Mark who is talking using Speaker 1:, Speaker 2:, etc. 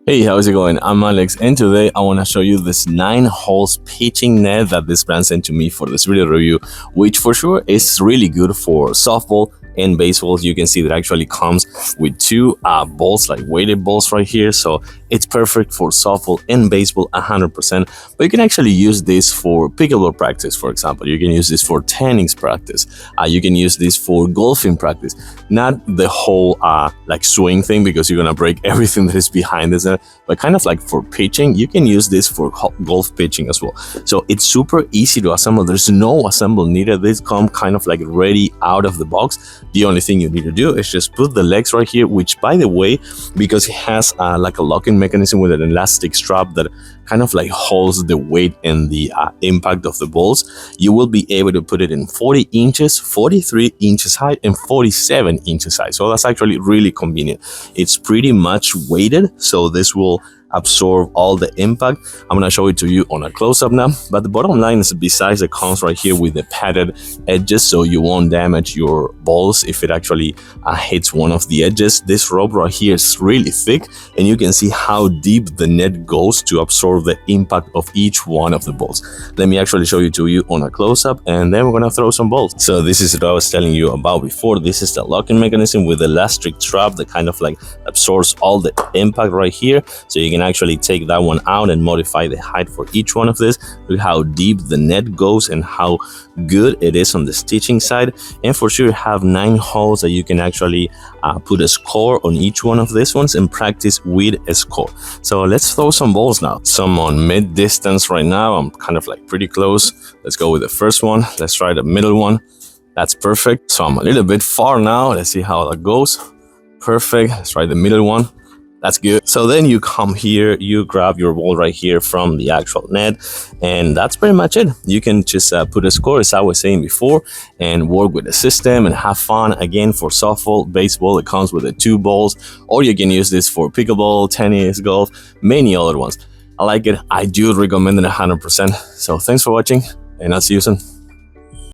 Speaker 1: Hey, how's it going? I'm Alex, and today I want to show you this 9 holes pitching net that this brand sent to me for this video review, which for sure is really good for softball and baseball. You can see that actually comes with two balls, like weighted balls right here, so it's perfect for softball and baseball 100%. But you can actually use this for pickleball practice, for example. You can use this for tennis practice. You can use this for golfing practice. Not the whole like swing thing, because you're gonna break everything that is behind this, but kind of like for pitching. You can use this for golf pitching as well. So it's super easy to assemble. There's no assemble needed. This come kind of like ready out of the box. The only thing you need to do is just put the legs right here, which, by the way, because it has like a locking mechanism with an elastic strap that kind of like holds the weight and the impact of the balls, you will be able to put it in 40 inches, 43 inches high, and 47 inches high. So that's actually really convenient. It's pretty much weighted, so this will absorb all the impact. I'm gonna show it to you on a close-up now, but the bottom line is, besides, it comes right here with the padded edges, so you won't damage your balls if it actually hits one of the edges. This rope right here is really thick, and you can see how deep the net goes to absorb the impact of each one of the balls. Let me actually show it to you on a close-up, and then we're gonna throw some balls. So this is what I was telling you about before. This is the locking mechanism with the elastic strap that kind of like absorbs all the impact right here, so you can actually take that one out and modify the height for each one of this. Look how deep the net goes and how good it is on the stitching side. And for sure have 9 holes that you can actually put a score on each one of these ones and practice with a score. So let's throw some balls now. Some on mid distance right now. I'm kind of like pretty close. Let's go with the first one. Let's try the middle one. That's perfect. So I'm a little bit far now. Let's see how that goes. Perfect. Let's try the middle one. That's good. So then you come here, you grab your ball right here from the actual net, and that's pretty much it. You can just put a score, as I was saying before, and work with the system and have fun. Again, for softball, baseball, it comes with the 2 balls, or you can use this for pickleball, tennis, golf, many other ones. I like it. I do recommend it 100%. So thanks for watching, and I'll see you soon.